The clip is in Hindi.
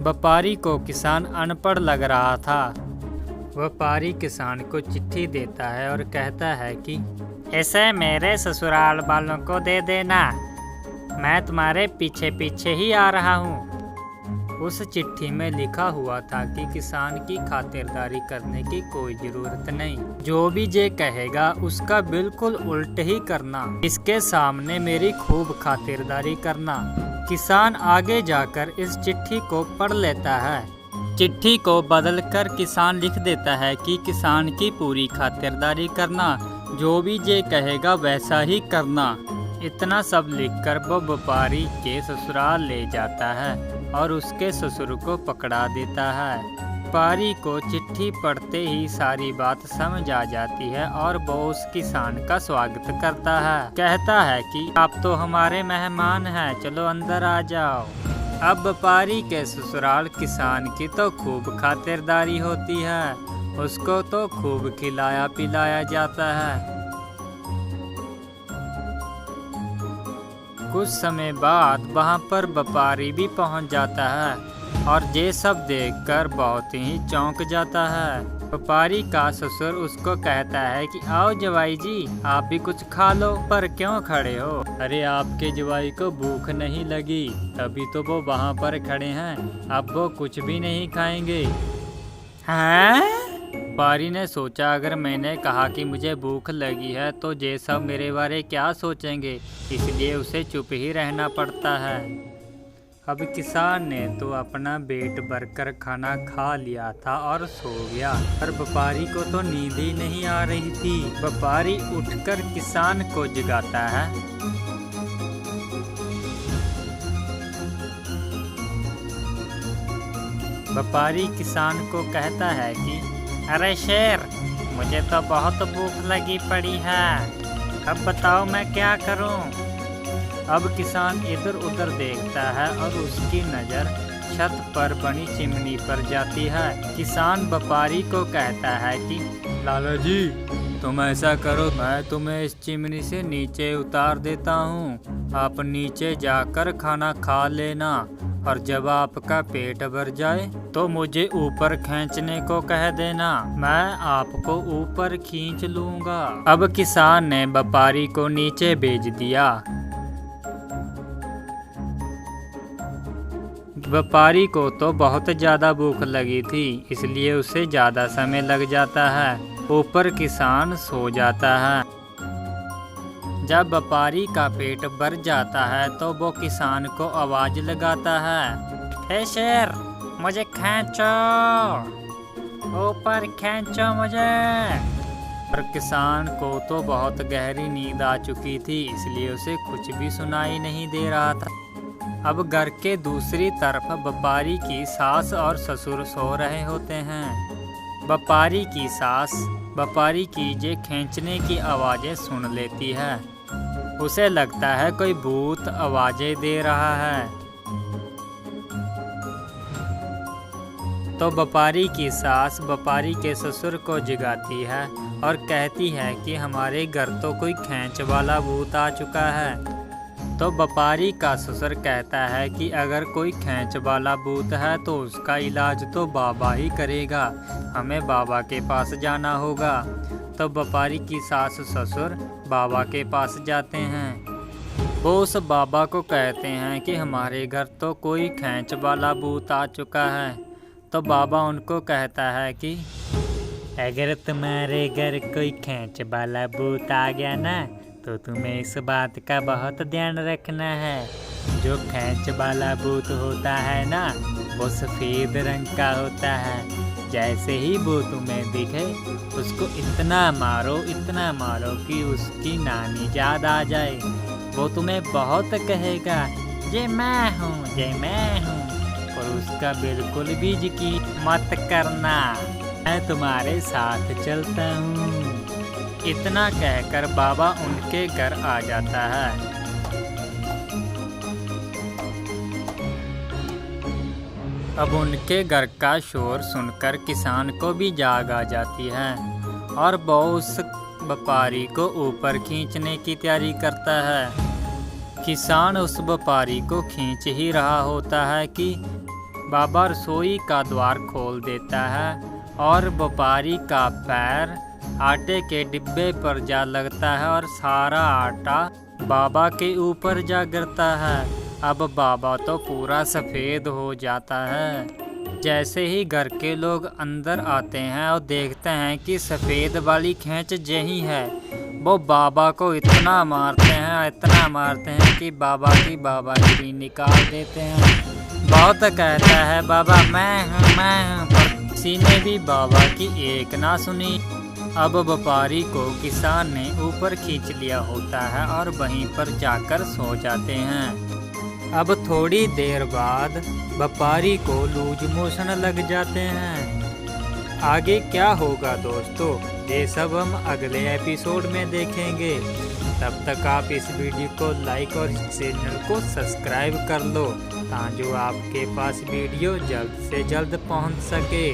व्यापारी को किसान अनपढ़ लग रहा था। व्यापारी किसान को चिट्ठी देता है और कहता है कि इसे मेरे ससुराल वालों को दे देना, मैं तुम्हारे पीछे पीछे ही आ रहा हूँ। उस चिट्ठी में लिखा हुआ था कि किसान की खातिरदारी करने की कोई जरूरत नहीं, जो भी जे कहेगा उसका बिल्कुल उल्ट ही करना, इसके सामने मेरी खूब खातिरदारी करना। किसान आगे जाकर इस चिट्ठी को पढ़ लेता है। चिट्ठी को बदलकर किसान लिख देता है कि किसान की पूरी खातिरदारी करना, जो भी जे कहेगा वैसा ही करना। इतना सब लिखकर वो व्यापारी के ससुराल ले जाता है और उसके ससुर को पकड़ा देता है। व्यापारी को चिट्ठी पढ़ते ही सारी बात समझ आ जाती है और वो उस किसान का स्वागत करता है। कहता है कि आप तो हमारे मेहमान हैं, चलो अंदर आ जाओ। अब व्यापारी के ससुराल किसान की तो खूब खातिरदारी होती है, उसको तो खूब खिलाया पिलाया जाता है। कुछ समय बाद वहां पर व्यापारी भी पहुंच जाता है और ये सब देखकर बहुत ही चौंक जाता है। व्यापारी का ससुर उसको कहता है कि आओ जवाई जी, आप भी कुछ खा लो, पर क्यों खड़े हो? अरे आपके जवाई को भूख नहीं लगी, तभी तो वो वहां पर खड़े हैं, अब वो कुछ भी नहीं खाएंगे। हैं? व्यापारी ने सोचा अगर मैंने कहा कि मुझे भूख लगी है तो ये सब मेरे बारे क्या सोचेंगे, इसलिए उसे चुप ही रहना पड़ता है। अब किसान ने तो अपना पेट भरकर खाना खा लिया था और सो गया, पर व्यापारी को तो नींद ही नहीं आ रही थी। व्यापारी उठकर किसान को जगाता है। व्यापारी किसान को कहता है कि अरे शेर, मुझे तो बहुत भूख लगी पड़ी है, अब बताओ मैं क्या करूं? अब किसान इधर उधर देखता है और उसकी नज़र छत पर बनी चिमनी पर जाती है। किसान व्यापारी को कहता है कि लाला जी, तुम ऐसा करो, मैं तुम्हें इस चिमनी से नीचे उतार देता हूँ, आप नीचे जाकर खाना खा लेना और जब आपका पेट भर जाए तो मुझे ऊपर खींचने को कह देना, मैं आपको ऊपर खींच लूँगा। अब किसान ने व्यापारी को नीचे भेज दिया। व्यापारी को तो बहुत ज़्यादा भूख लगी थी, इसलिए उसे ज़्यादा समय लग जाता है। ऊपर किसान सो जाता है। जब व्यापारी का पेट भर जाता है तो वो किसान को आवाज़ लगाता है, हे शेर, मुझे खींचो, ऊपर खींचो मुझे। पर किसान को तो बहुत गहरी नींद आ चुकी थी, इसलिए उसे कुछ भी सुनाई नहीं दे रहा था। अब घर के दूसरी तरफ व्यापारी की सास और ससुर सो रहे होते हैं। व्यापारी की सास व्यापारी की ये खींचने की आवाज़ें सुन लेती है। उसे लगता है कोई भूत आवाज़ें दे रहा है। तो व्यापारी की सास व्यापारी के ससुर को जगाती है और कहती है कि हमारे घर तो कोई खींच वाला भूत आ चुका है। तो व्यापारी का ससुर कहता है कि अगर कोई खींच वाला भूत है तो उसका इलाज तो बाबा ही करेगा, हमें बाबा के पास जाना होगा। तो व्यापारी की सास ससुर बाबा के पास जाते हैं। वो उस बाबा को कहते हैं कि हमारे घर तो कोई खींच वाला भूत आ चुका है। तो बाबा उनको कहता है कि अगर तुम्हारे घर कोई खींच वाला भूत आ गया ना, तो तुम्हें इस बात का बहुत ध्यान रखना है, जो खींच वाला भूत होता है ना, वो सफ़ेद रंग का होता है। जैसे ही वो तुम्हें दिखे उसको इतना मारो कि उसकी नानी याद आ जाए। वो तुम्हें बहुत कहेगा ये मैं हूँ, और उसका बिल्कुल भी यकीन मत करना, मैं तुम्हारे साथ चलता हूँ। इतना कहकर बाबा उनके घर आ जाता है। अब उनके घर का शोर सुनकर किसान को भी जाग आ जाती है और वो उस व्यापारी को ऊपर खींचने की तैयारी करता है। किसान उस व्यापारी को खींच ही रहा होता है कि बाबा रसोई का द्वार खोल देता है और व्यापारी का पैर आटे के डिब्बे पर जा लगता है और सारा आटा बाबा के ऊपर जा गिरता है। अब बाबा तो पूरा सफ़ेद हो जाता है। जैसे ही घर के लोग अंदर आते हैं और देखते हैं कि सफ़ेद वाली खींच यही है, वो बाबा को इतना मारते हैं कि बाबा की बाबागिरी निकाल देते हैं। बहुत कहता है बाबा मैं हूँ, पर किसी ने भी बाबा की एक ना सुनी। अब व्यापारी को किसान ने ऊपर खींच लिया होता है और वहीं पर जाकर सो जाते हैं। अब थोड़ी देर बाद व्यापारी को लूज मोशन लग जाते हैं। आगे क्या होगा दोस्तों, ये सब हम अगले एपिसोड में देखेंगे। तब तक आप इस वीडियो को लाइक और चैनल को सब्सक्राइब कर लो ताकि आपके पास वीडियो जल्द से जल्द पहुंच सके।